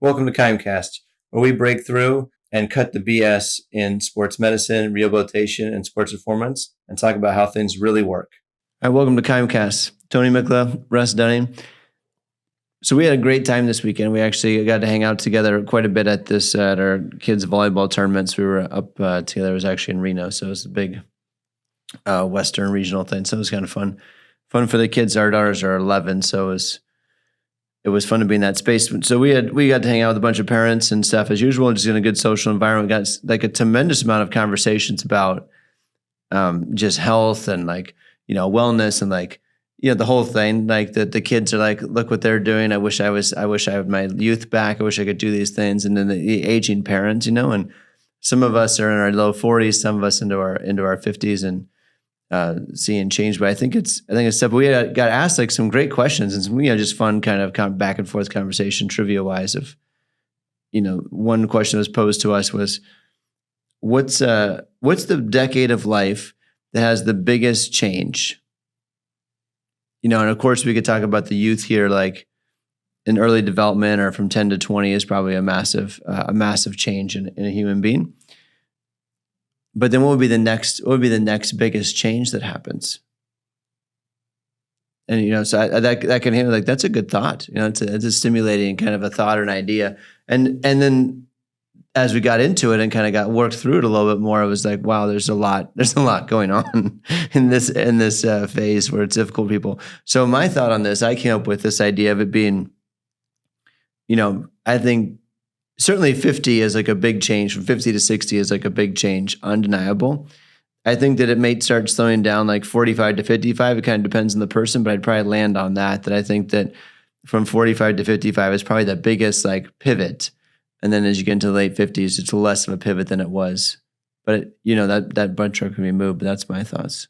Welcome to KIMEcast, where we break through and cut the BS in sports medicine, rehabilitation, and sports performance, and talk about how things really work. All right, welcome to KIMEcast. Tony Mikla, Russ Dunning. So we had a great time this weekend. We actually got to hang out together quite a bit at our kids' volleyball tournaments. We were up together. It was actually in Reno, so it was a big Western regional thing. So it was kind of fun for the kids. Our daughters are 11, so it was fun to be in that space. So we got to hang out with a bunch of parents and stuff as usual, just in a good social environment. We got like a tremendous amount of conversations about just health and wellness and the whole thing. Like the kids are like, look what they're doing. I wish I had my youth back. I wish I could do these things. And then the aging parents, and some of us are in our low 40s, some of us into our 50s and seeing change. But I think it's stuff. We got asked like some great questions and some just fun kind of back and forth conversation trivia wise of, one question that was posed to us was, what's the decade of life that has the biggest change? And of course we could talk about the youth here, like in early development or from 10 to 20 is probably a massive change in a human being. But then what would be the next biggest change that happens? And so that can handle that's a good thought. It's a stimulating kind of a thought or an idea. And then as we got into it and kind of got worked through it a little bit more, it was like, wow, there's a lot going on in this phase where it's difficult for people. So my thought on this, I came up with this idea of it being, I think certainly 50 is like a big change. From 50 to 60 is like a big change, undeniable. I think that it may start slowing down like 45 to 55. It kind of depends on the person, but I'd probably land on that I think that from 45 to 55 is probably the biggest like pivot. And then as you get into the late 50s, it's less of a pivot than it was. But that bunch can be moved, but that's my thoughts.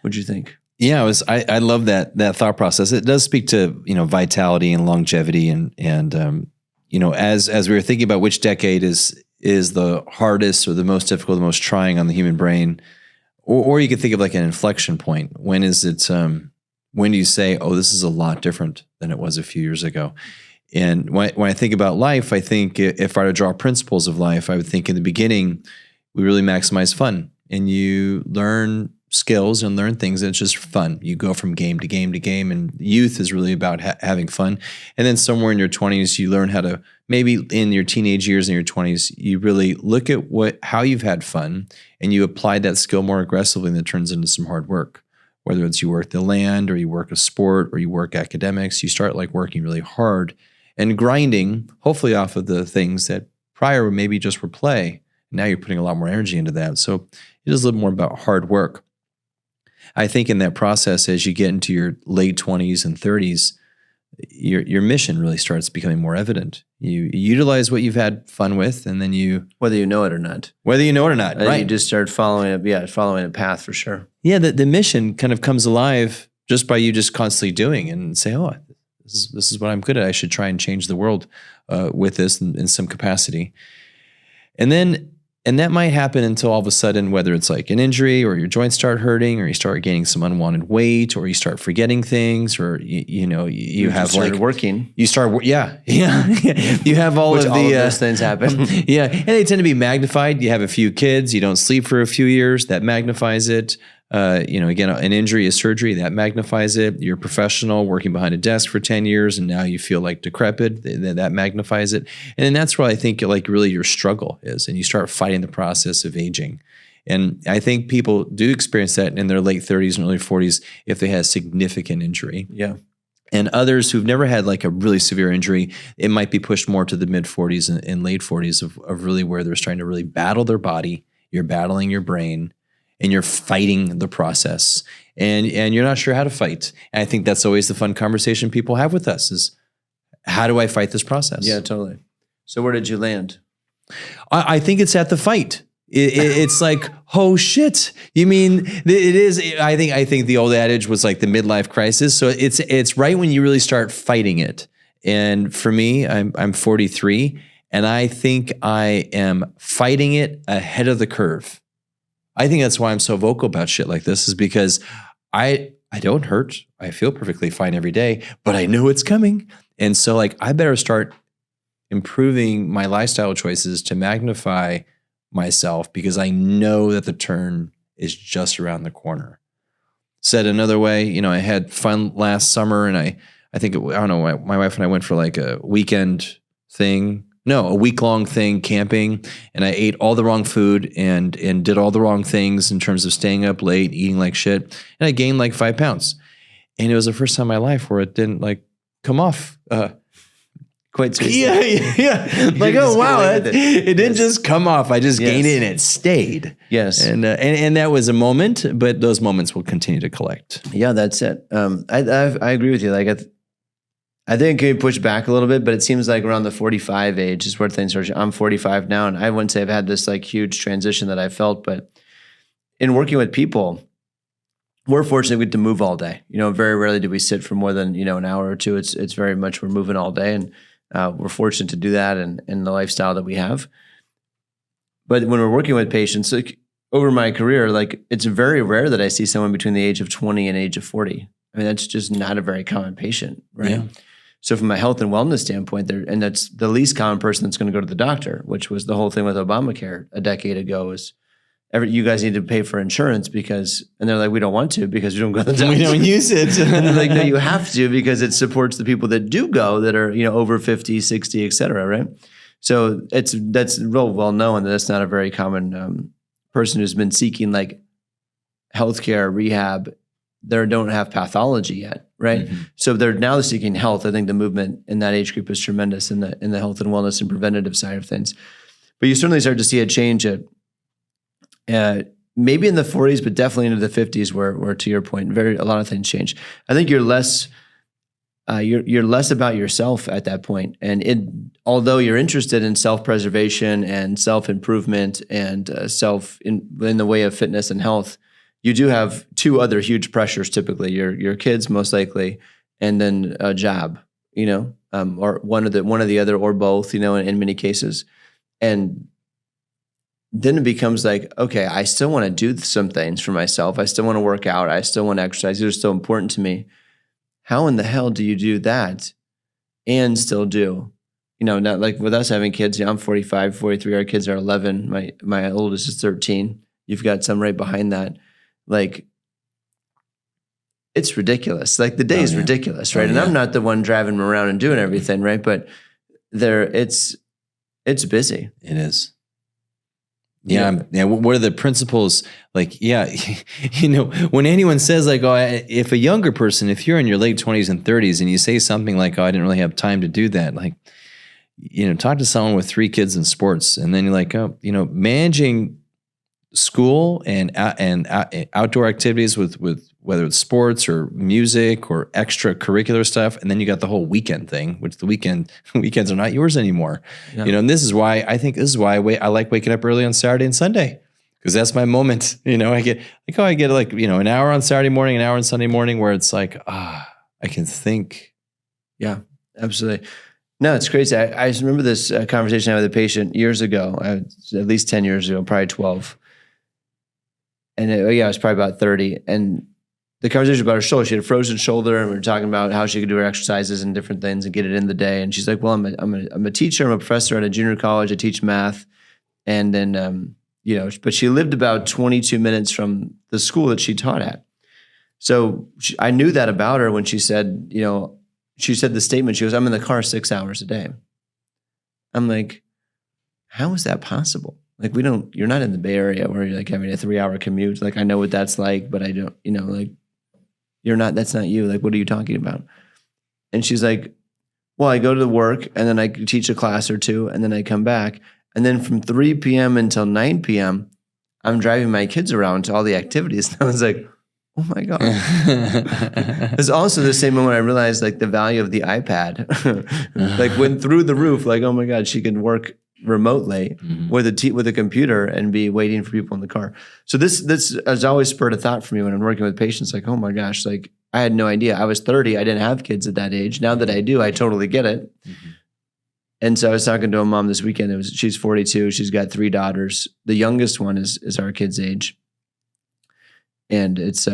What'd you think? Yeah, I love that thought process. It does speak to, vitality and longevity and as we were thinking about which decade is the hardest or the most difficult, the most trying on the human brain, or you could think of like an inflection point. When is it? When do you say, "Oh, this is a lot different than it was a few years ago"? And when I think about life, I think if I were to draw principles of life, I would think in the beginning we really maximize fun, and you learn skills and learn things, and it's just fun. You go from game to game to game, and youth is really about having fun. And then somewhere in your 20s, you learn how to, maybe in your teenage years, in your 20s, you really look at how you've had fun, and you apply that skill more aggressively, and it turns into some hard work. Whether it's you work the land, or you work a sport, or you work academics, you start like working really hard and grinding, hopefully off of the things that prior maybe just were play. Now you're putting a lot more energy into that. So it is a little more about hard work. I think in that process, as you get into your late 20s and 30s, your mission really starts becoming more evident. You utilize what you've had fun with, and then whether you know it or not. Right? You just start following a path for sure. Yeah, the mission kind of comes alive just by you just constantly doing and say, oh, this is what I'm good at. I should try and change the world with this in some capacity. And that might happen until all of a sudden, whether it's like an injury or your joints start hurting or you start gaining some unwanted weight or you start forgetting things or, you have started working. You start, yeah. You have all of those things happen. Yeah. And they tend to be magnified. You have a few kids, you don't sleep for a few years, that magnifies it. Again, an injury, a surgery, that magnifies it. You're a professional working behind a desk for 10 years and now you feel like decrepit, that magnifies it. And then that's where I think like really your struggle is, and you start fighting the process of aging. And I think people do experience that in their late 30s and early 40s if they had significant injury. Yeah. And others who've never had like a really severe injury, it might be pushed more to the mid 40s and late 40s of really where they're starting to really battle their body. You're battling your brain. And you're fighting the process, and you're not sure how to fight. And I think that's always the fun conversation people have with us is, how do I fight this process? Yeah, totally. So where did you land? I think it's at the fight. It's like, oh shit. You mean it is? I think the old adage was like the midlife crisis. So it's right when you really start fighting it. And for me, I'm 43, and I think I am fighting it ahead of the curve. I think that's why I'm so vocal about shit like this, is because I don't hurt. I feel perfectly fine every day, but I know it's coming. And so like, I better start improving my lifestyle choices to magnify myself because I know that the turn is just around the corner. Said another way, I had fun last summer, and I think, I don't know, my wife and I went for like a weekend thing. No, a week-long thing camping, and I ate all the wrong food and did all the wrong things in terms of staying up late, eating like shit, and I gained like 5 pounds. And it was the first time in my life where it didn't like come off. Quite sweet. Yeah. Like, oh wow, it didn't just come off. I just gained it and it stayed. Yes, and that was a moment, but those moments will continue to collect. Yeah, that's it. I agree with you. Like, I think it can push back a little bit, but it seems like around the 45 age is where things are. I'm 45 now, and I wouldn't say I've had this like huge transition that I felt, but in working with people, we're fortunate we get to move all day. Very rarely do we sit for more than, an hour or two. It's very much we're moving all day, and we're fortunate to do that in the lifestyle that we have. But when we're working with patients, like, over my career, like, it's very rare that I see someone between the age of 20 and age of 40. I mean, that's just not a very common patient, right? Yeah. So from a health and wellness standpoint, and that's the least common person that's going to go to the doctor, which was the whole thing with Obamacare a decade ago, is you guys need to pay for insurance and they're like, we don't want to because we don't go to the doctor. We don't use it. And they're like, no, you have to because it supports the people that do go that are, over 50, 60, et cetera, right? So that's real well known that that's not a very common person who's been seeking like healthcare, rehab. They don't have pathology yet, right? Mm-hmm. So they're seeking health. I think the movement in that age group is tremendous in the health and wellness and preventative side of things. But you certainly start to see a change at maybe in the 40s, but definitely into the 50s, where to your point, a lot of things change. I think you're less about yourself at that point, and although you're interested in self-preservation and self-improvement and in the way of fitness and health, you do have two other huge pressures typically: your kids most likely, and then a job, or one of the other, or both, in many cases. And then it becomes like, okay, I still want to do some things for myself. I still want to work out. I still want to exercise. These are so important to me. How in the hell do you do that and still do? Not like with us having kids. I'm 45, 43. Our kids are 11. My oldest is 13. You've got some right behind that. Like, it's ridiculous. Like, the day is ridiculous, right? And I'm not the one driving them around and doing everything, right? But it's busy. It is. Yeah. What are the principles? Like, when anyone says like, oh, if a younger person, if you're in your late 20s and 30s and you say something like, oh, I didn't really have time to do that. Like, talk to someone with 3 kids in sports, and then you're like, oh, managing school and outdoor activities with whether it's sports or music or extracurricular stuff, and then you got the whole weekend thing, which weekends are not yours anymore. Yeah. And this is why I like waking up early on Saturday and Sunday, because that's my moment. I get an hour on Saturday morning, an hour on Sunday morning, where it's like, I can think. Yeah, absolutely. No, it's crazy. I remember this conversation I had with a patient years ago, at least 10 years ago, probably 12. And it was probably about 30. And the conversation about her shoulder, she had a frozen shoulder, and we were talking about how she could do her exercises and different things and get it in the day. And she's like, well, I'm a teacher. I'm a professor at a junior college. I teach math. And then, but she lived about 22 minutes from the school that she taught at. So I knew that about her when she said, she said the statement, she goes, I'm in the car 6 hours a day. I'm like, how is that possible? Like, you're not in the Bay Area where you're like having a 3-hour commute. Like, I know what that's like, but I don't, like, you're not, that's not you. Like, what are you talking about? And she's like, well, I go to work and then I teach a class or two and then I come back. And then from 3 p.m. until 9 p.m., I'm driving my kids around to all the activities. And I was like, oh my God. It's also the same moment I realized like the value of the iPad, like went through the roof, like, oh my God, she can work remotely with a computer and be waiting for people in the car. So this has always spurred a thought for me when I'm working with patients, like, oh my gosh, like I had no idea. I was 30. I didn't have kids at that age. Now that I do, I totally get it. Mm-hmm. And so I was talking to a mom this weekend. She's 42. She's got 3 daughters. The youngest one is our kid's age. And it's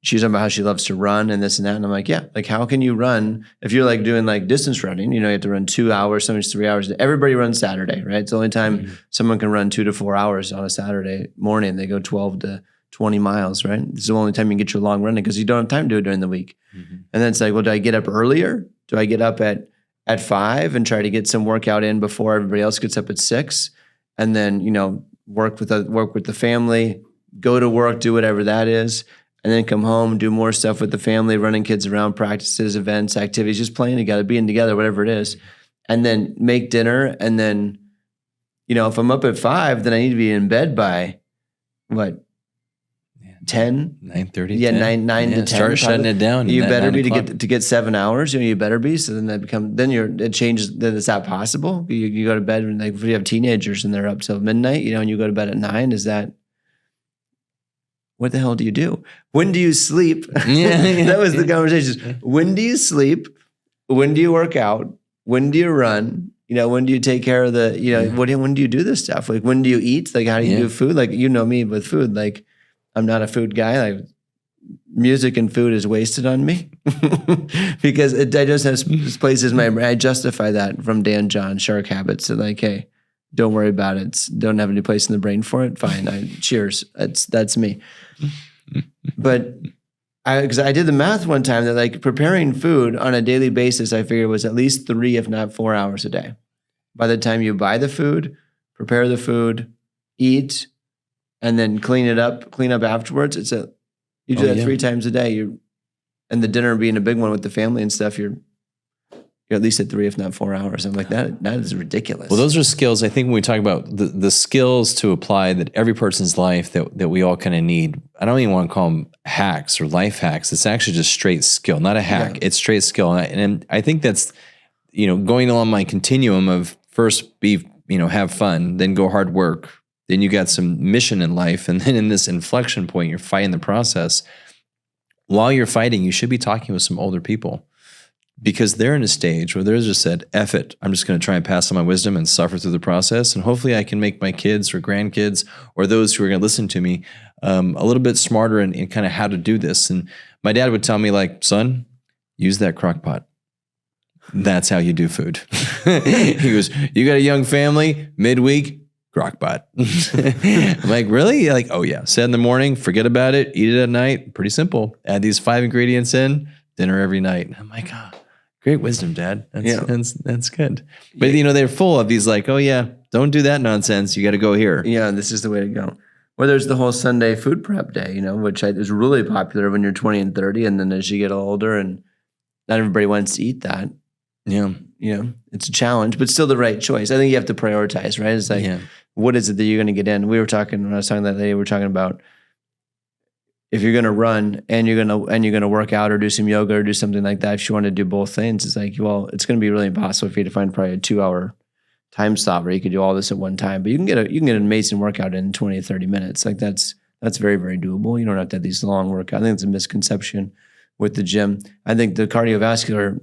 she's talking about how she loves to run and this and that. And I'm like, yeah, like how can you run if you're like doing like distance running, you have to run 2 hours, sometimes 3 hours. Everybody runs Saturday, right? It's the only time someone can run 2 to 4 hours on a Saturday morning. They go 12 to 20 miles, right? It's the only time you can get your long running because you don't have time to do it during the week. And then it's like, well, do I get up earlier? Do I get up at 5 and try to get some workout in before everybody else gets up at 6? And then, work with the family, go to work, do whatever that is, and then come home, do more stuff with the family, running kids around, practices, events, activities, just playing together, being together, whatever it is. And then make dinner. And then, if I'm up at 5, then I need to be in bed by what? 10? 9:30? Yeah, 9 to 10. Start shutting it down. You better be to get 7 hours. You better be. So then it changes. Then it's not possible. You go to bed and like if you have teenagers and they're up till midnight, and you go to bed at 9, is that, what the hell do you do? When do you sleep? That was the conversation. When do you sleep? When do you work out? When do you run? When do you take care of the, when do you do this stuff? Like, when do you eat? Like, how do you do food? Like, me with food. Like, I'm not a food guy. Like, music and food is wasted on me because I just have places in my brain. I justify that from Dan John, Shark Habits. So like, hey, don't worry about it. Don't have any place in the brain for it. Fine. Cheers. That's me. But because I did the math one time that like preparing food on a daily basis, I figured was at least 3, if not 4 hours a day. By the time you buy the food, prepare the food, eat, and then clean up afterwards. You do that 3 times a day. And the dinner being a big one with the family and stuff, you're at least at 3, if not 4 hours. I'm like, that is ridiculous. Well, those are skills. I think when we talk about the skills to apply that every person's life that we all kind of need, I don't even want to call them hacks or life hacks. It's actually just straight skill, not a hack. Yeah. It's straight skill. And I think that's, going along my continuum of first have fun, then go hard work. Then you got some mission in life. And then in this inflection point, you're fighting the process. While you're fighting, you should be talking with some older people. Because they're in a stage where they're just said, F it, I'm just going to try and pass on my wisdom and suffer through the process. And hopefully I can make my kids or grandkids or those who are going to listen to me a little bit smarter in kind of how to do this. And my dad would tell me like, son, use that crock pot. That's how you do food. He goes, you got a young family, midweek, crock pot. I'm like, really? Like, oh yeah. Set in the morning, forget about it, eat it at night. Pretty simple. Add these 5 ingredients in, dinner every night. I'm like, great wisdom, Dad. That's good. But they're full of these like, oh yeah, don't do that nonsense. You got to go here. Yeah, this is the way to go. Well, there's the whole Sunday food prep day, which is really popular when you're 20 and 30, and then as you get older, and not everybody wants to eat that. Yeah, it's a challenge, but still the right choice. I think you have to prioritize, right? It's like, what is it that you're going to get in? When I was talking that day, we were talking about if you're going to run and you're going to work out or do some yoga or do something like that. If you want to do both things, it's like, well, it's going to be really impossible for you to find probably a 2-hour time slot where you could do all this at one time. But you can get an amazing workout in 20 to 30 minutes. Like that's very, very doable. You don't have to have these long workouts. I think it's a misconception with the gym. I think the cardiovascular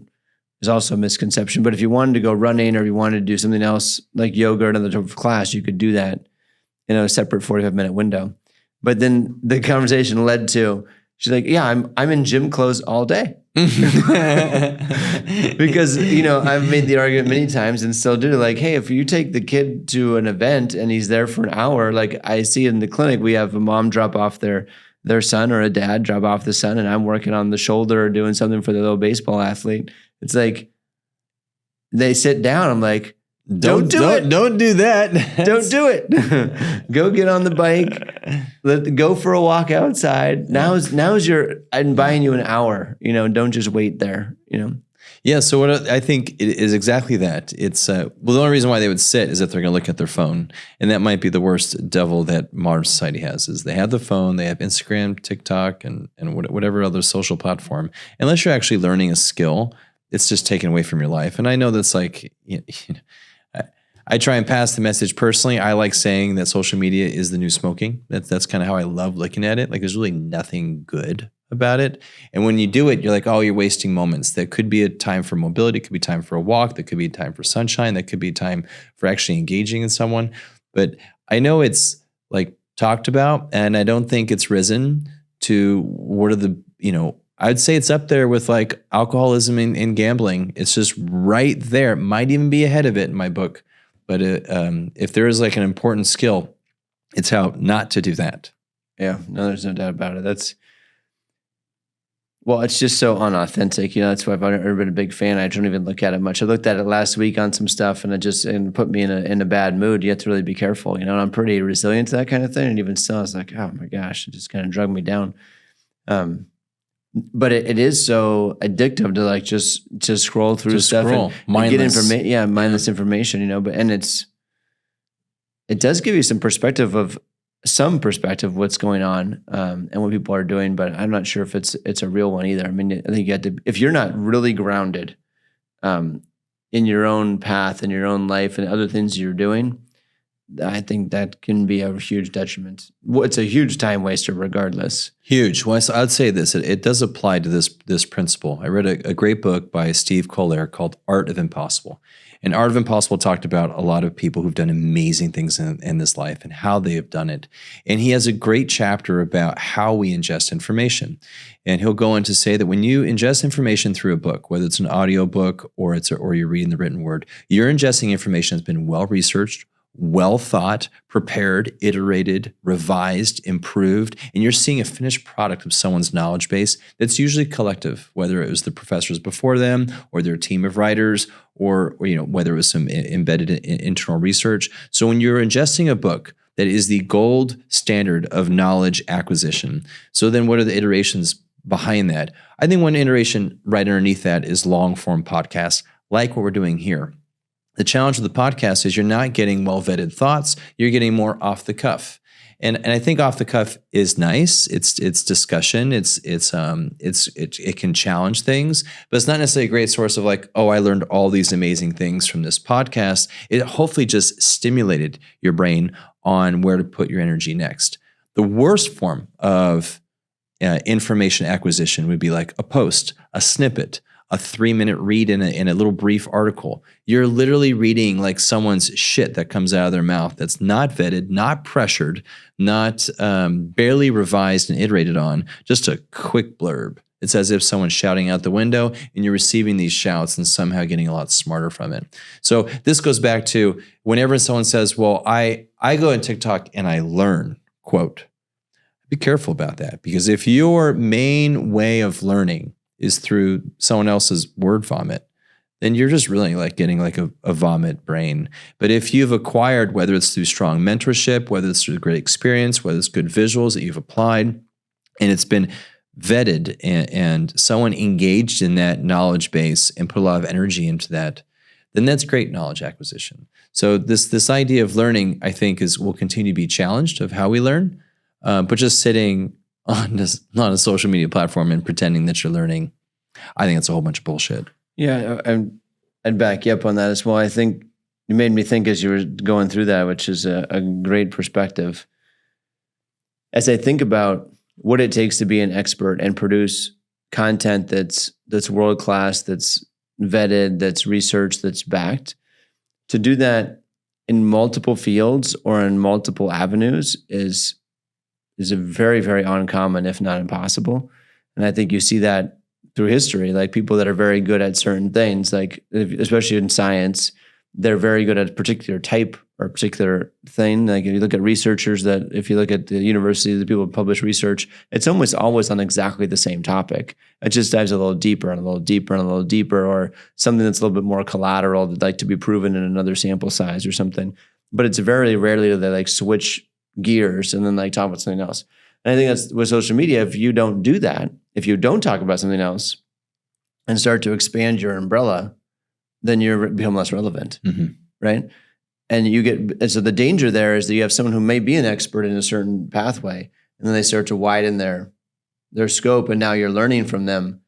is also a misconception. But if you wanted to go running or you wanted to do something else like yoga or another type of class, you could do that in a separate 45-minute window. But then the conversation led to, she's like, yeah, I'm in gym clothes all day. Because, I've made the argument many times and still do, like, hey, if you take the kid to an event and he's there for an hour, like I see in the clinic, we have a mom drop off their son or a dad drop off the son, and I'm working on the shoulder or doing something for the little baseball athlete. It's like, they sit down. I'm like, Don't do it. Don't do that. Don't do it. Go get on the bike. Go for a walk outside. Now's I'm buying you an hour. Don't just wait there. Yeah. So what I think is exactly that. It's the only reason why they would sit is if they're going to look at their phone, and that might be the worst devil that modern society has. Is they have the phone, they have Instagram, TikTok, and whatever other social platform. Unless you're actually learning a skill, it's just taken away from your life. And I know that's like. I try and pass the message personally. I like saying that social media is the new smoking. That's kind of how I love looking at it. Like there's really nothing good about it. And when you do it, you're like, oh, you're wasting moments. That could be a time for mobility. It could be time for a walk. That could be a time for sunshine. That could be time for actually engaging in someone. But I know it's like talked about, and I don't think it's risen to what are the I'd say it's up there with like alcoholism and gambling. It's just right there. It might even be ahead of it in my book. But if there is like an important skill, it's how not to do that. Yeah, no, there's no doubt about it. Well, it's just so unauthentic. That's why I've never been a big fan. I don't even look at it much. I looked at it last week on some stuff, and it put me in a bad mood. You have to really be careful, and I'm pretty resilient to that kind of thing. And even still, I was like, oh my gosh, it just kind of drug me down. But it is so addictive to like just scroll through stuff and get information. Yeah, mindless information. But it does give you some perspective of what's going on and what people are doing. But I'm not sure if it's a real one either. I mean, I think you have to, if you're not really grounded in your own path and your own life and other things you're doing, I think that can be a huge detriment. Well, it's a huge time waster regardless. Huge. Well, I'd say this. It does apply to this principle. I read a great book by Steve Collier called Art of Impossible. And Art of Impossible talked about a lot of people who've done amazing things in this life and how they have done it. And he has a great chapter about how we ingest information. And he'll go on to say that when you ingest information through a book, whether it's an audio book or you're reading the written word, you're ingesting information that's been well-researched, well thought, prepared, iterated, revised, improved, and you're seeing a finished product of someone's knowledge base that's usually collective, whether it was the professors before them or their team of writers or whether it was some embedded internal research. So when you're ingesting a book that is the gold standard of knowledge acquisition, so then what are the iterations behind that? I think one iteration right underneath that is long-form podcasts like what we're doing here. The challenge of the podcast is you're not getting well-vetted thoughts. You're getting more off the cuff. And I think off the cuff is nice. It's discussion. It can challenge things, but it's not necessarily a great source of like, oh, I learned all these amazing things from this podcast. It hopefully just stimulated your brain on where to put your energy next. The worst form of information acquisition would be like a post, a snippet, a 3-minute read in a little brief article. You're literally reading like someone's shit that comes out of their mouth that's not vetted, not pressured, not barely revised and iterated on, just a quick blurb. It's as if someone's shouting out the window and you're receiving these shouts and somehow getting a lot smarter from it. So this goes back to whenever someone says, well, I go on TikTok and I learn, quote, be careful about that, because if your main way of learning is through someone else's word vomit, then you're just really like getting like a vomit brain. But if you've acquired, whether it's through strong mentorship, whether it's through great experience, whether it's good visuals that you've applied, and it's been vetted and someone engaged in that knowledge base and put a lot of energy into that, then that's great knowledge acquisition. So this idea of learning, I think, will continue to be challenged of how we learn, but just sitting on a social media platform and pretending that you're learning, I think it's a whole bunch of bullshit. Yeah, I'd back you up on that as well. I think you made me think as you were going through that, which is a great perspective. As I think about what it takes to be an expert and produce content that's world-class, that's vetted, that's researched, that's backed, to do that in multiple fields or in multiple avenues is a very, very uncommon, if not impossible. And I think you see that through history, like people that are very good at certain things, like especially in science, they're very good at a particular type or a particular thing. Like if you look at researchers if you look at the university, the people who publish research, it's almost always on exactly the same topic. It just dives a little deeper and a little deeper and a little deeper, or something that's a little bit more collateral that like to be proven in another sample size or something. But it's very rarely that they like switch gears and then like talk about something else. And I think that's with social media. If you don't do that, if you don't talk about something else and start to expand your umbrella, then you become less relevant, right? And so the danger there is that you have someone who may be an expert in a certain pathway, and then they start to widen their scope, and now you're learning from them.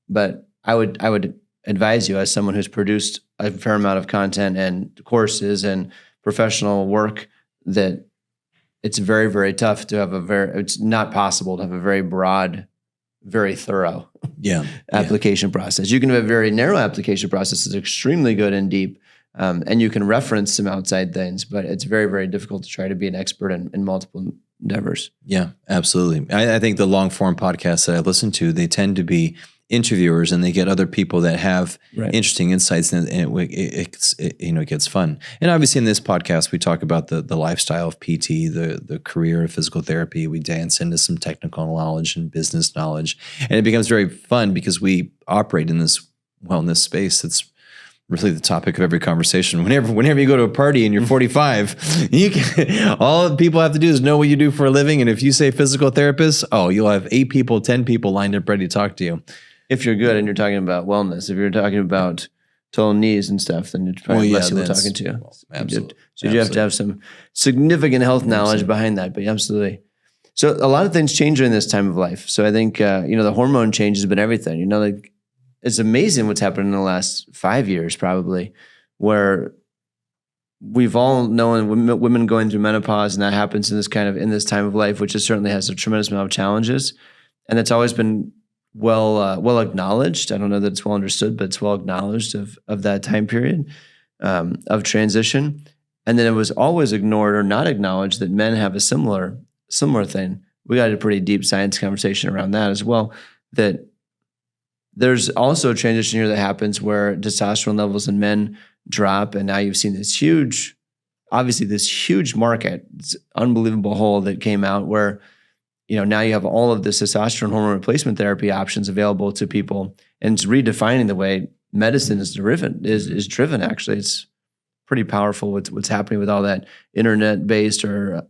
But I would advise you, as someone who's produced a fair amount of content and courses and professional work, that it's very, very tough to have it's not possible to have a very broad, very thorough application process. You can have a very narrow application process that's extremely good and deep, and you can reference some outside things, but it's very, very difficult to try to be an expert in multiple endeavors. Yeah, absolutely. I think the long form podcasts that I listen to, they tend to be interviewers, and they get other people that have interesting insights, and it gets fun. And obviously in this podcast, we talk about the lifestyle of PT, the career of physical therapy. We dance into some technical knowledge and business knowledge, and it becomes very fun because we operate in this space that's really the topic of every conversation. Whenever you go to a party and you're 45, all people have to do is know what you do for a living. And if you say physical therapist, you'll have 8 people, 10 people lined up ready to talk to you. If you're good and you're talking about wellness, if you're talking about total knees and stuff, then you're probably less people talking to you. Absolutely. So you have to have some significant health knowledge behind that, but absolutely. So a lot of things change during this time of life. So I think, the hormone change has been everything. It's amazing what's happened in the last 5 years, probably, where we've all known women going through menopause, and that happens in this time of life, which certainly has a tremendous amount of challenges, and it's always been well acknowledged. I don't know that it's well understood, but it's well acknowledged of that time period of transition. And then it was always ignored or not acknowledged that men have a similar thing. We got a pretty deep science conversation around that as well. That there's also a transition here that happens where testosterone levels in men drop, and now you've seen this huge market, this unbelievable hole that came out where now you have all of the testosterone hormone replacement therapy options available to people, and it's redefining the way medicine is driven. Actually, it's pretty powerful what's happening with all that internet-based or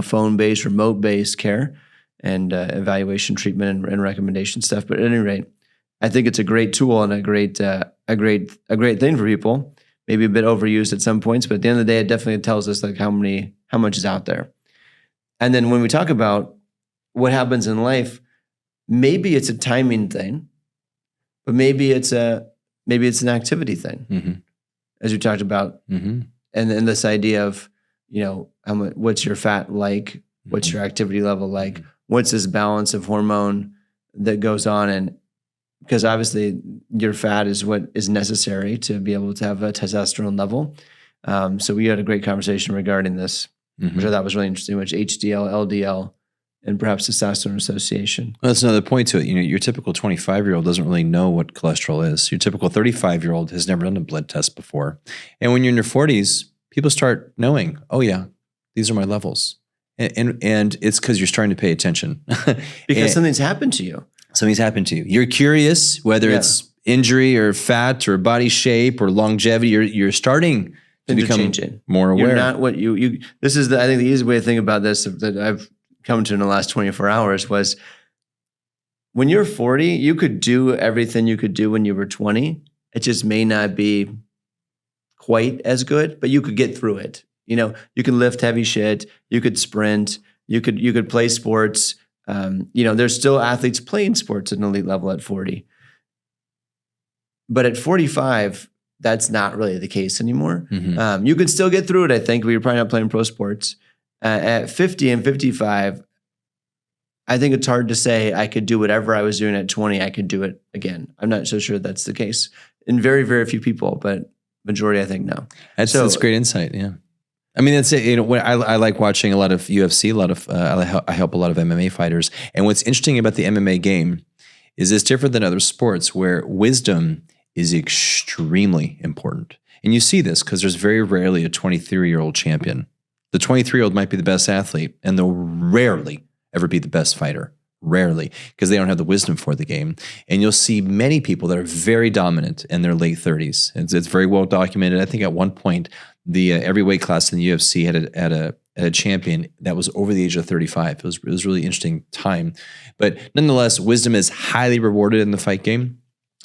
phone-based, remote-based care and evaluation, treatment, and recommendation stuff. But at any rate, I think it's a great tool and a great thing for people. Maybe a bit overused at some points, but at the end of the day, it definitely tells us how much is out there. And then when we talk about what happens in life, maybe it's a timing thing, but maybe it's an activity thing, as we talked about, and then this idea of what's your fat like, what's your activity level like, what's this balance of hormone that goes on, and because obviously your fat is what is necessary to be able to have a testosterone level. So we had a great conversation regarding this. Which I thought was really interesting, which HDL, LDL, and perhaps testosterone association. Well, that's another point to it. Your typical 25-year-old doesn't really know what cholesterol is. Your typical 35-year-old has never done a blood test before. And when you're in your 40s, people start knowing, these are my levels. And it's because you're starting to pay attention. Because something's happened to you. Something's happened to you. You're curious, whether it's injury or fat or body shape or longevity, you're starting to become more aware. You're not what you this is I think the easy way to think about this that I've come to in the last 24 hours was when you're 40, you could do everything you could do when you were 20. It just may not be quite as good, but you could get through it. You could lift heavy shit, you could sprint, you could play sports. There's still athletes playing sports at an elite level at 40. But at 45, that's not really the case anymore. You could still get through it, I think, but you're probably not playing pro sports. At 50 and 55, I think it's hard to say I could do whatever I was doing at 20, I could do it again. I'm not so sure that's the case in very, very few people, but majority, I think, no. That's great insight, yeah. I mean, that's it. I like watching a lot of UFC, I help a lot of MMA fighters. And what's interesting about the MMA game is it's different than other sports where wisdom is extremely important. And you see this because there's very rarely a 23-year-old champion. The 23-year-old might be the best athlete, and they'll rarely ever be the best fighter. Rarely, because they don't have the wisdom for the game. And you'll see many people that are very dominant in their late 30s. It's very well documented. I think at one point, the every weight class in the UFC had a champion that was over the age of 35. It was a really interesting time. But nonetheless, wisdom is highly rewarded in the fight game.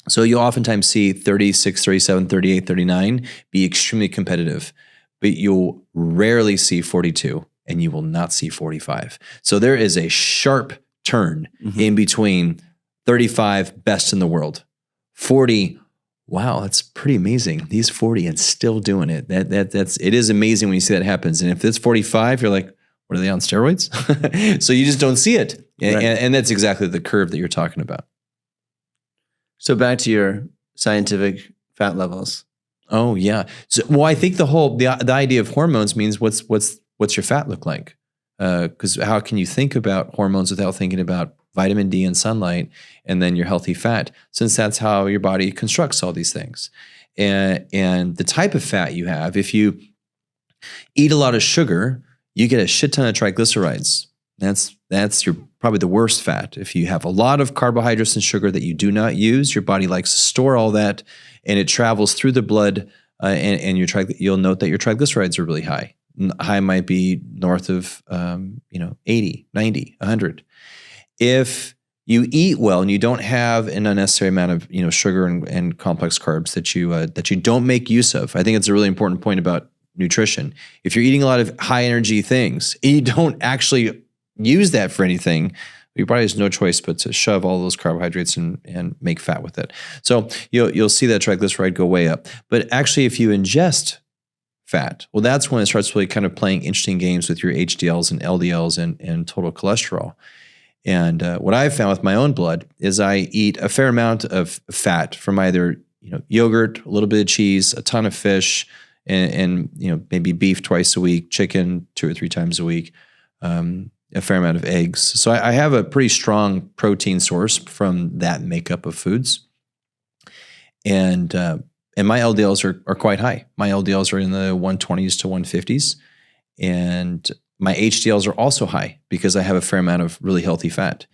So you'll oftentimes see 36, 37, 38, 39 be extremely competitive, but you'll rarely see 42 and you will not see 45. So there is a sharp turn in between 35, best in the world, 40, wow, that's pretty amazing. He's 40 and still doing it. It is amazing when you see that happens. And if it's 45, you're like, what are they on steroids? So you just don't see it. Right. And that's exactly the curve that you're talking about. So back to your scientific fat levels. Oh yeah. So, well, I think the idea of hormones means what's your fat look like? Because how can you think about hormones without thinking about vitamin D and sunlight and then your healthy fat, since that's how your body constructs all these things. And the type of fat you have, if you eat a lot of sugar, you get a shit ton of triglycerides. That's your probably the worst fat. If you have a lot of carbohydrates and sugar that you do not use, your body likes to store all that, and it travels through the blood, and you'll note that your triglycerides are really high. High might be north of 80, 90, 100. If you eat well and you don't have an unnecessary amount of sugar and complex carbs that you don't make use of, I think it's a really important point about nutrition. If you're eating a lot of high energy things and you don't actually use that for anything, you probably has no choice but to shove all those carbohydrates and make fat with it. So you'll see that triglyceride go way up. But actually, if you ingest fat, well, that's when it starts really kind of playing interesting games with your HDLs and LDLs and total cholesterol. And what I've found with my own blood is I eat a fair amount of fat from either yogurt, a little bit of cheese, a ton of fish, and maybe beef twice a week, chicken 2 or 3 times a week, a fair amount of eggs. So I have a pretty strong protein source from that makeup of foods. And my LDLs are quite high. My LDLs are in the 120s to 150s. And my HDLs are also high because I have a fair amount of really healthy fat.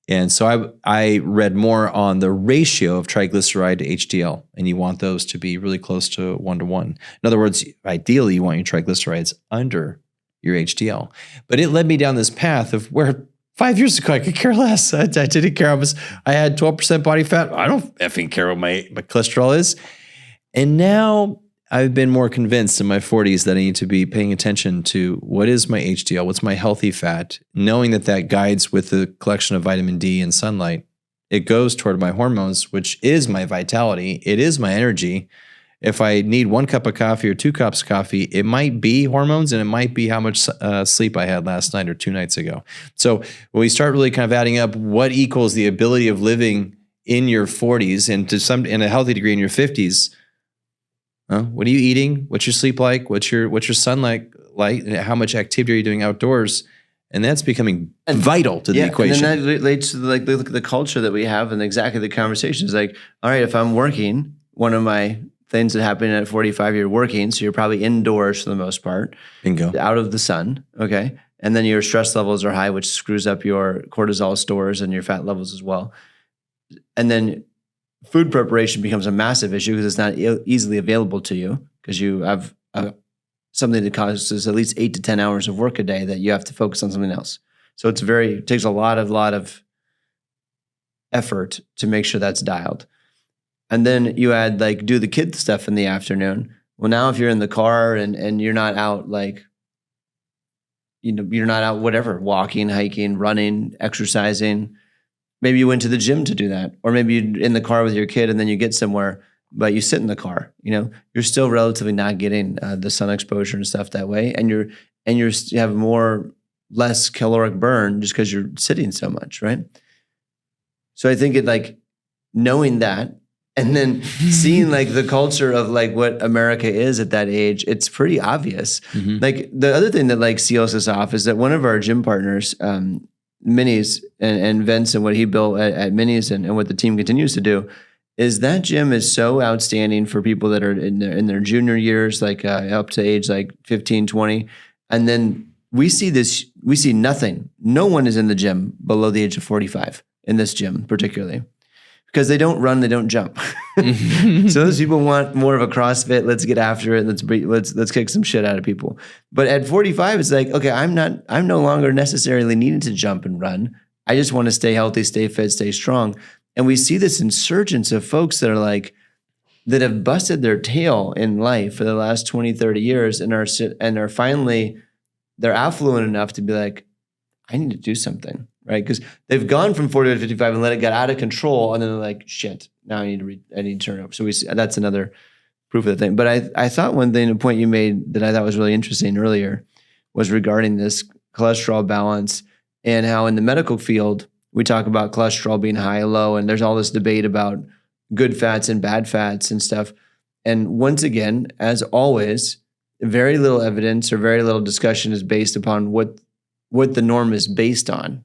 And so I read more on the ratio of triglyceride to HDL, and you want those to be really close to 1-to-1. In other words, ideally, you want your triglycerides under your HDL. But it led me down this path of where 5 years ago I could care less. I didn't care. I had 12% body fat. I don't effing care what my cholesterol is. And now I've been more convinced in my 40s that I need to be paying attention to what is my HDL, what's my healthy fat, knowing that guides with the collection of vitamin D and sunlight. It goes toward my hormones, which is my vitality. It is my energy. If I need 1 cup of coffee or 2 cups of coffee, it might be hormones and it might be how much sleep I had last night or 2 nights ago. So when we start really kind of adding up what equals the ability of living in your 40s and in a healthy degree in your 50s, what are you eating? What's your sleep like? What's your sunlight like? How much activity are you doing outdoors? And that's becoming vital to the equation. And then that relates to the culture that we have and exactly the conversation is like, all right, if I'm working, one of my things that happen at 45, you're working, so you're probably indoors for the most part. Bingo. Out of the sun, okay? And then your stress levels are high, which screws up your cortisol stores and your fat levels as well. And then food preparation becomes a massive issue because it's not easily available to you because you have something that causes at least 8 to 10 hours of work a day that you have to focus on something else. So it takes a lot of effort to make sure that's dialed. And then you add do the kid stuff in the afternoon. Well, now if you're in the car and you're not out you're not out whatever, walking, hiking, running, exercising. Maybe you went to the gym to do that. Or maybe you're in the car with your kid and then you get somewhere, but you sit in the car. You're still relatively not getting the sun exposure and stuff that way. And you have less caloric burn just because you're sitting so much, right? So I think knowing that, and then seeing the culture of what America is at that age, it's pretty obvious. Mm-hmm. The other thing that seals us off is that one of our gym partners, Minis and Vince and what he built at Minis and what the team continues to do is that gym is so outstanding for people that are in their junior years, up to age 15, 20. And then we see nothing. No one is in the gym below the age of 45 in this gym particularly. Because they don't run, they don't jump. So those people want more of a CrossFit. Let's get after it. Let's kick some shit out of people. But at 45, it's okay, I'm no longer necessarily needing to jump and run. I just want to stay healthy, stay fit, stay strong. And we see this insurgence of folks that are that have busted their tail in life for the last 20, 30 years and are finally, they're affluent enough to be I need to do something. Right, because they've gone from 40 to 55 and let it get out of control, and then they're shit. Now I need to turn it over. So that's another proof of the thing. But I thought a point you made that I thought was really interesting earlier was regarding this cholesterol balance and how in the medical field we talk about cholesterol being high and low, and there's all this debate about good fats and bad fats and stuff. And once again, as always, very little evidence or very little discussion is based upon what what the norm is based on,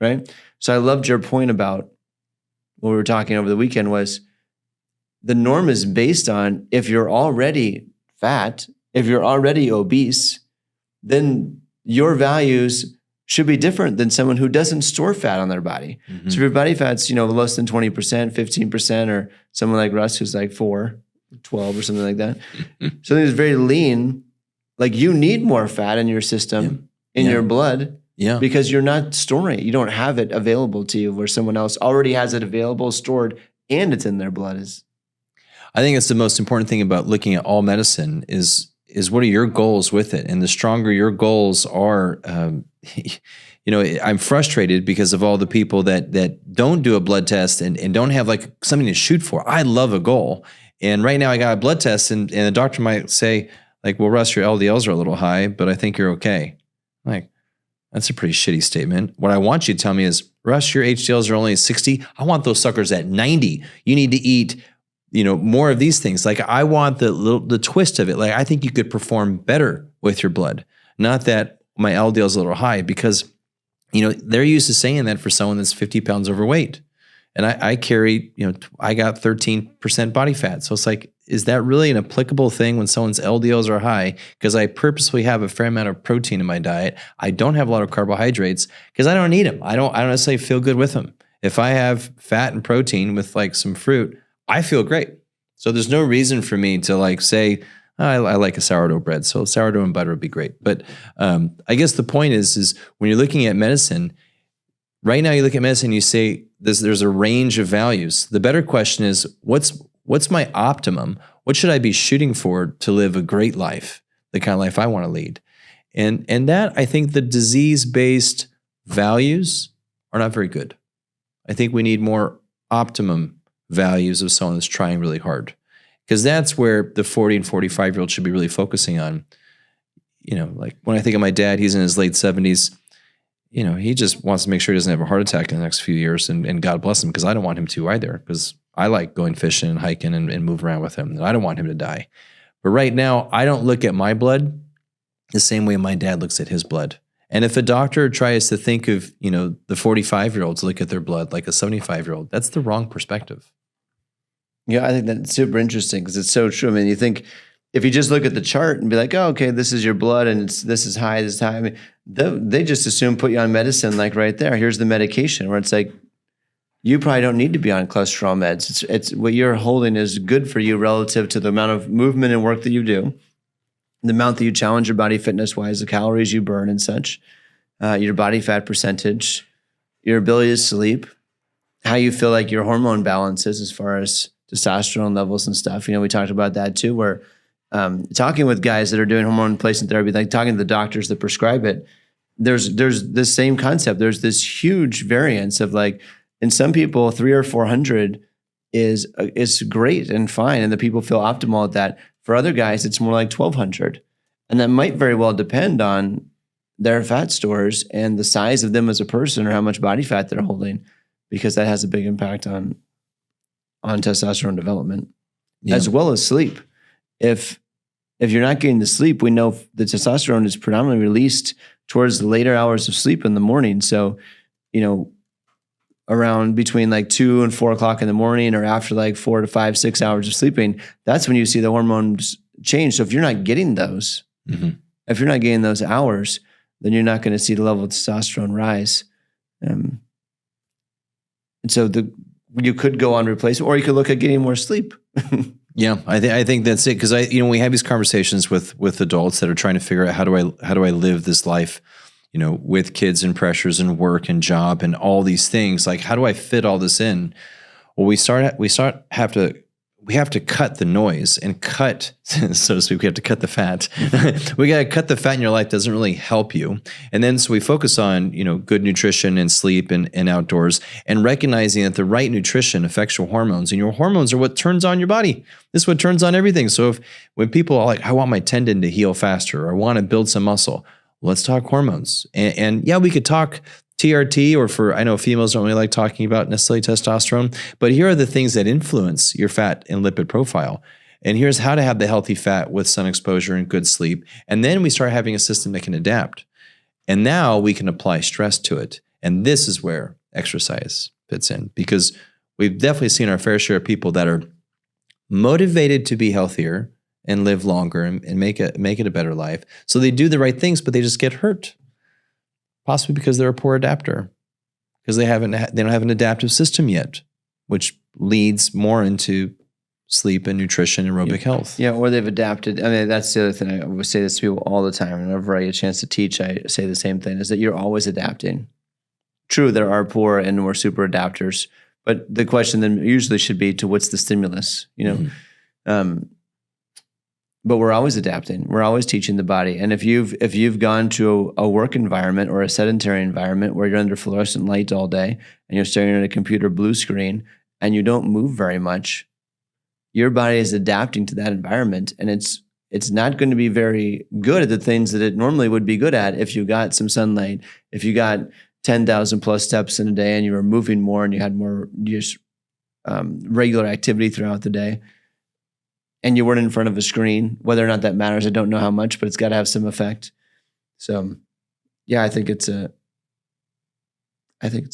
right? So I loved your point about what we were talking over the weekend was the norm is based on if you're already fat, if you're already obese, then your values should be different than someone who doesn't store fat on their body. So if your body fat's, less than 20%, 15%, or someone like Russ who's like 12 or something like that. So it's very lean. Like you need more fat in your system, in your blood, because you're not storing it. You don't have it available to you where someone else already has it available, stored, and it's in their blood. I think it's the most important thing about looking at all medicine is what are your goals with it? And the stronger your goals are, I'm frustrated because of all the people that don't do a blood test and don't have like something to shoot for. I love a goal. And right now I got a blood test and the doctor might say like, well, Russ, your LDLs are a little high, but I think you're okay. Like, that's a pretty shitty statement. What I want you to tell me is, Russ, your HDLs are only 60. I want those suckers at 90. You need to eat, more of these things. Like I want the twist of it. Like I think you could perform better with your blood. Not that my LDL is a little high because, they're used to saying that for someone that's 50 pounds overweight. And I carry, I got 13% body fat. So it's like, is that really an applicable thing when someone's LDLs are high? Because I purposely have a fair amount of protein in my diet. I don't have a lot of carbohydrates because I don't need them. I don't necessarily feel good with them. If I have fat and protein with like some fruit, I feel great. So there's no reason for me to like say, I like a sourdough bread. So sourdough and butter would be great. But I guess the point is when you're looking at medicine, right now you look at medicine, you say there's a range of values. The better question is, what's my optimum? What should I be shooting for to live a great life, the kind of life I want to lead? And that, I think the disease-based values are not very good. I think we need more optimum values of someone that's trying really hard. Because that's where the 40 and 45-year-old should be really focusing on. Like when I think of my dad, he's in his late 70s. He just wants to make sure he doesn't have a heart attack in the next few years, and God bless him, because I don't want him to either, because I like going fishing and hiking and move around with him. And I don't want him to die. But right now, I don't look at my blood the same way my dad looks at his blood. And if a doctor tries to think of, the 45-year-olds look at their blood like a 75-year-old, that's the wrong perspective. Yeah, I think that's super interesting because it's so true. I mean, you think if you just look at the chart and be like, oh, okay, this is your blood and this is high, this is high. I mean, they just assume put you on medicine like right there. Here's the medication where it's like, you probably don't need to be on cholesterol meds. It's what you're holding is good for you relative to the amount of movement and work that you do, the amount that you challenge your body fitness-wise, the calories you burn and such, your body fat percentage, your ability to sleep, how you feel like your hormone balance is as far as testosterone levels and stuff. We talked about that too, where talking with guys that are doing hormone replacement therapy, like talking to the doctors that prescribe it, there's this same concept. There's this huge variance of like, in some people, 300 or 400 is great and fine, and the people feel optimal at that. For other guys, it's more like 1,200, and that might very well depend on their fat stores and the size of them as a person, or how much body fat they're holding, because that has a big impact on testosterone development, as well as sleep. If you're not getting the sleep, we know the testosterone is predominantly released towards the later hours of sleep in the morning. So, around between like 2 and 4 o'clock in the morning, or after like 4 to 5, 6 hours of sleeping, that's when you see the hormones change. So if you're not getting those, if you're not getting those hours, then you're not going to see the level of testosterone rise. And so you could go on replacement, or you could look at getting more sleep. Yeah, I think that's it. Because we have these conversations with adults that are trying to figure out how do I live this life, with kids and pressures and work and job and all these things. Like, how do I fit all this in? Well, we have to cut the noise and cut, so to speak. We have to cut the fat. We got to cut the fat in your life. Doesn't really help you. And then so we focus on good nutrition and sleep and outdoors, and recognizing that the right nutrition affects your hormones, and your hormones are what turns on your body. This is what turns on everything. So when people are like, I want my tendon to heal faster, or I want to build some muscle, let's talk hormones. And yeah, we could talk TRT, or I know females don't really like talking about necessarily testosterone, but here are the things that influence your fat and lipid profile. And here's how to have the healthy fat with sun exposure and good sleep. And then we start having a system that can adapt. And now we can apply stress to it. And this is where exercise fits in, because we've definitely seen our fair share of people that are motivated to be healthier and live longer and make it a better life. So they do the right things, but they just get hurt, possibly because they're a poor adapter, because they don't have an adaptive system yet, which leads more into sleep and nutrition, aerobic health. Yeah, or they've adapted. I mean, that's the other thing. I would say this to people all the time. Whenever I get a chance to teach, I say the same thing, is that you're always adapting. True, there are poor and more super adapters, but the question then usually should be to what's the stimulus, But we're always adapting. We're always teaching the body. And if you've gone to a work environment or a sedentary environment where you're under fluorescent light all day and you're staring at a computer blue screen and you don't move very much, your body is adapting to that environment, and it's not going to be very good at the things that it normally would be good at if you got some sunlight, if you got 10,000 plus steps in a day and you were moving more and you had more just regular activity throughout the day, and you weren't in front of a screen. Whether or not that matters, I don't know how much, but it's got to have some effect. So, yeah, I think it's a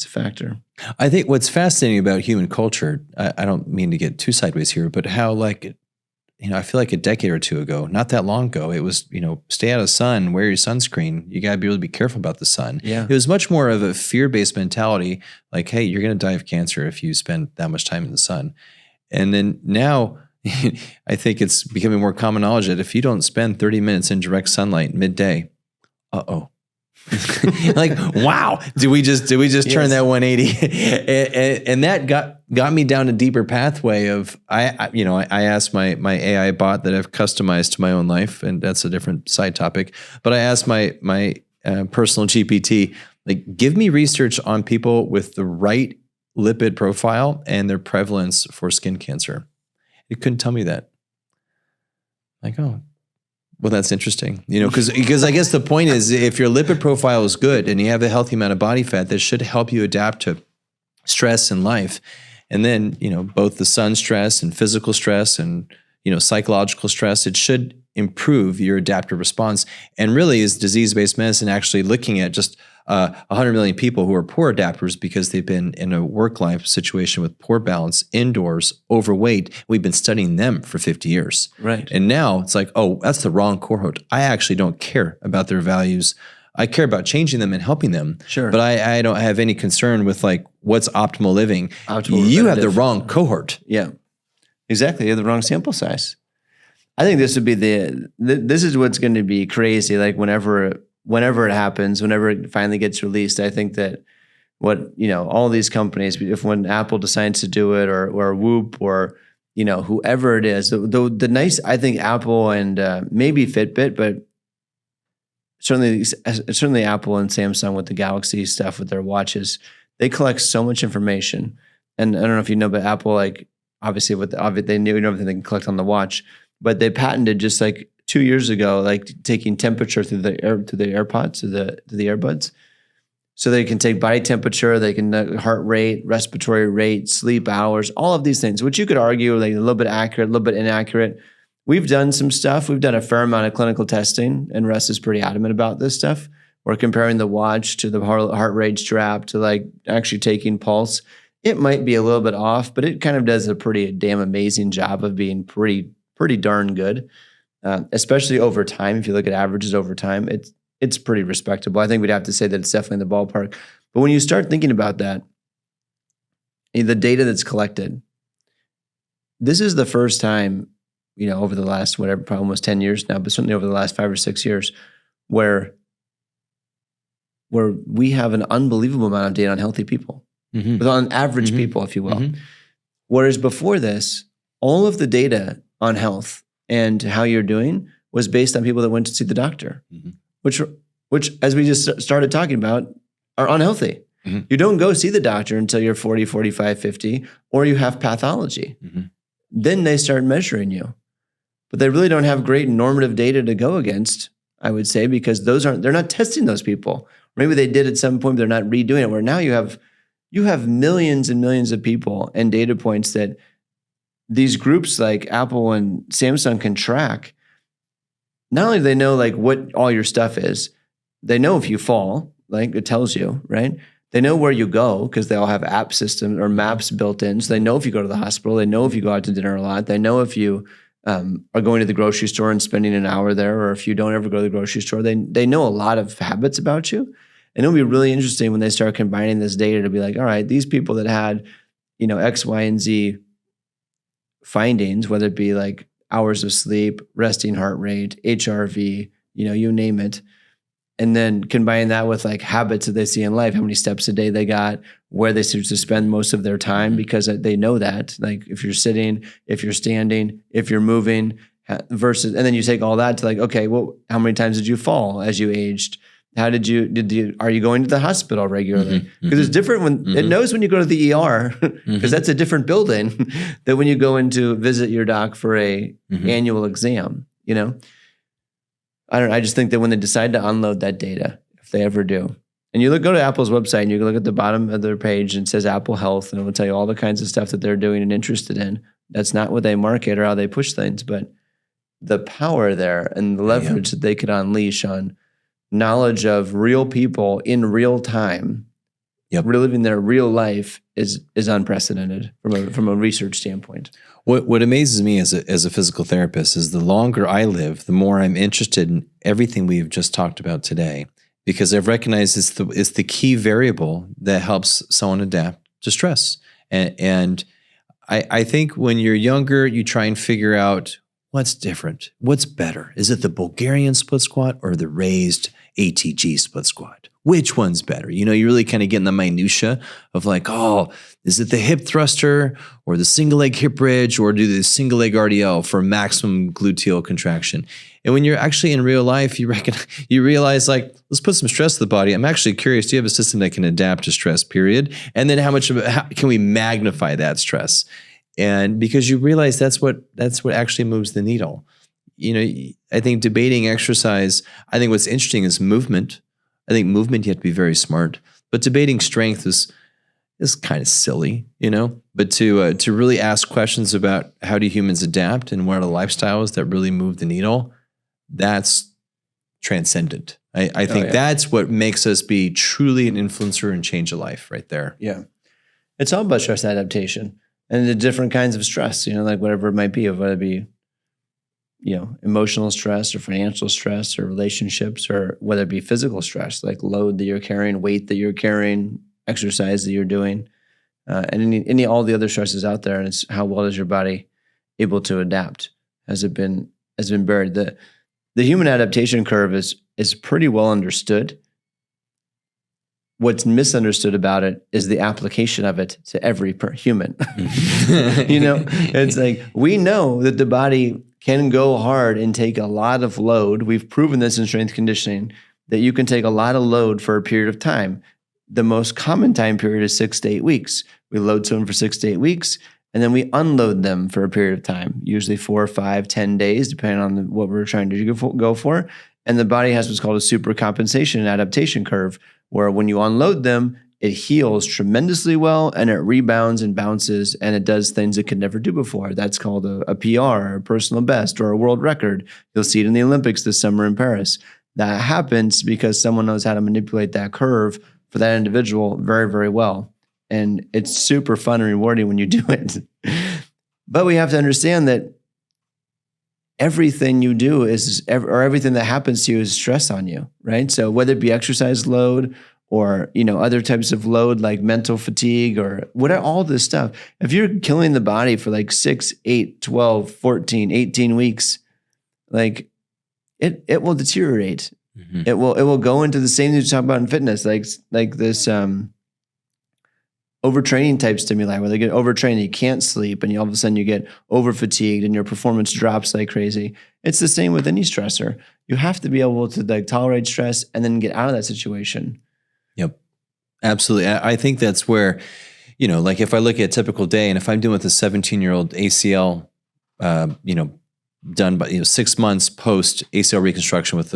factor. I think what's fascinating about human culture, I don't mean to get too sideways here, but how I feel like a decade or two ago, not that long ago, it was, stay out of the sun, wear your sunscreen. You got to be really careful about the sun. Yeah. It was much more of a fear-based mentality, like, hey, you're going to die of cancer if you spend that much time in the sun. And then now I think it's becoming more common knowledge that if you don't spend 30 minutes in direct sunlight midday, like, wow, did we just turn that 180? and that got me down a deeper pathway of, I asked my AI bot that I've customized to my own life, and that's a different side topic. But I asked my personal GPT, like, give me research on people with the right lipid profile and their prevalence for skin cancer. It couldn't tell me that. Like, oh, well, that's interesting, because I guess the point is, if your lipid profile is good and you have a healthy amount of body fat, that should help you adapt to stress in life. And then, both the sun stress and physical stress and, psychological stress, it should improve your adaptive response. And really, is disease-based medicine actually looking at just 100 million people who are poor adapters because they've been in a work-life situation with poor balance, indoors, overweight. We've been studying them for 50 years. Right. And now it's like, oh, that's the wrong cohort. I actually don't care about their values. I care about changing them and helping them. Sure. But I don't have any concern with, like, what's optimal living. You have the wrong cohort. Yeah, exactly. You have the wrong sample size. I think this would be this is what's going to be crazy. Like whenever it happens, whenever it finally gets released, I think that all these companies, when Apple decides to do it, or Whoop, or whoever it is, the nice, I think Apple and maybe Fitbit, but certainly Apple and Samsung with the Galaxy stuff with their watches, they collect so much information. And I don't know if you know, but Apple, like, obviously they knew everything they can collect on the watch, but they patented just like 2 years ago, like taking temperature through the AirPods, to the earbuds. So they can take body temperature, they can heart rate, respiratory rate, sleep hours, all of these things, which you could argue like a little bit accurate, a little bit inaccurate. We've done some stuff. We've done a fair amount of clinical testing, and Russ is pretty adamant about this stuff. We're comparing the watch to the heart rate strap to like actually taking pulse. It might be a little bit off, but it kind of does a pretty damn amazing job of being pretty darn good, especially over time. If you look at averages over time, it's pretty respectable. I think we'd have to say that it's definitely in the ballpark. But when you start thinking about that, the data that's collected, this is the first time, over the last probably almost 10 years now, but certainly over the last 5 or 6 years, where we have an unbelievable amount of data on healthy people, on average people, if you will. Whereas before this, all of the data on health and how you're doing was based on people that went to see the doctor, which, as we just started talking about, are unhealthy. You don't go see the doctor until you're 40, 45, 50, or you have pathology. Then they start measuring you. But they really don't have great normative data to go against, I would say, because they're not testing those people. Maybe they did at some point, but they're not redoing it, where now you have millions and millions of people and data points that these groups like Apple and Samsung can track. Not only do they know like what all your stuff is, they know if you fall, like it tells you, right? They know where you go because they all have app systems or maps built in. So they know if you go to the hospital. They know if you go out to dinner a lot. They know if you are going to the grocery store and spending an hour there, or if you don't ever go to the grocery store. They know a lot of habits about you. And it'll be really interesting when they start combining this data to be like, all right, these people that had, X, Y, and Z findings, whether it be like hours of sleep, resting heart rate, HRV, you name it. And then combine that with like habits that they see in life, how many steps a day they got, where they choose to spend most of their time, because they know that, like if you're sitting, if you're standing, if you're moving versus, and then you take all that to like, okay, well, how many times did you fall as you aged? How are you going to the hospital regularly? Because it's different when it knows when you go to the ER, because that's a different building than when you go in to visit your doc for a annual exam, I don't know. I just think that when they decide to unload that data, if they ever do, and you go to Apple's website and you look at the bottom of their page and it says Apple Health, and it will tell you all the kinds of stuff that they're doing and interested in. That's not what they market or how they push things, but the power there and the leverage that they could unleash on knowledge of real people in real time, reliving their real life is unprecedented from a research standpoint. What amazes me as a physical therapist is the longer I live, the more I'm interested in everything we've just talked about today, because I've recognized it's the key variable that helps someone adapt to stress. And I think when you're younger, you try and figure out what's different, what's better. Is it the Bulgarian split squat or the raised ATG split squat? Which one's better? You really kind of get in the minutia of like, oh, is it the hip thruster or the single leg hip bridge, or do the single leg RDL for maximum gluteal contraction? And when you're actually in real life, you realize like, let's put some stress to the body. I'm actually curious, do you have a system that can adapt to stress, period? And then how can we magnify that stress? And because you realize that's what actually moves the needle. I think debating exercise, I think what's interesting is movement. I think movement, you have to be very smart. But debating strength is kind of silly, But to really ask questions about how do humans adapt and what are the lifestyles that really move the needle, that's transcendent. I think that's what makes us be truly an influencer and change a life right there. Yeah. It's all about stress adaptation and the different kinds of stress, like whatever it might be, whether it be emotional stress or financial stress or relationships, or whether it be physical stress, like load that you're carrying, weight that you're carrying, exercise that you're doing, and all the other stresses out there. And it's how well is your body able to adapt? Has it been buried? The human adaptation curve is pretty well understood. What's misunderstood about it is the application of it to every human. It's like, we know that the body can go hard and take a lot of load. We've proven this in strength conditioning, that you can take a lot of load for a period of time. The most common time period is 6 to 8 weeks. We load someone for 6 to 8 weeks, and then we unload them for a period of time, usually 4, 5, 10 days, depending on what we're trying to go for. And the body has what's called a supercompensation and adaptation curve, where when you unload them, it heals tremendously well, and it rebounds and bounces, and it does things it could never do before. That's called a PR, a personal best, or a world record. You'll see it in the Olympics this summer in Paris. That happens because someone knows how to manipulate that curve for that individual very, very well. And it's super fun and rewarding when you do it. But we have to understand that everything you do or everything that happens to you is stress on you, right? So whether it be exercise load or, other types of load like mental fatigue or whatever, all this stuff, if you're killing the body for like 6, 8, 12, 14, 18 weeks, like it will deteriorate. Mm-hmm. It will go into the same thing you talk about in fitness, like this overtraining type stimuli where they get overtrained, you can't sleep, and all of a sudden you get over fatigued and your performance drops like crazy. It's the same with any stressor. You have to be able to tolerate stress and then get out of that situation. Yep, absolutely. I think that's where, like if I look at a typical day, and if I'm doing with a 17-year-old ACL, done by 6 months post ACL reconstruction with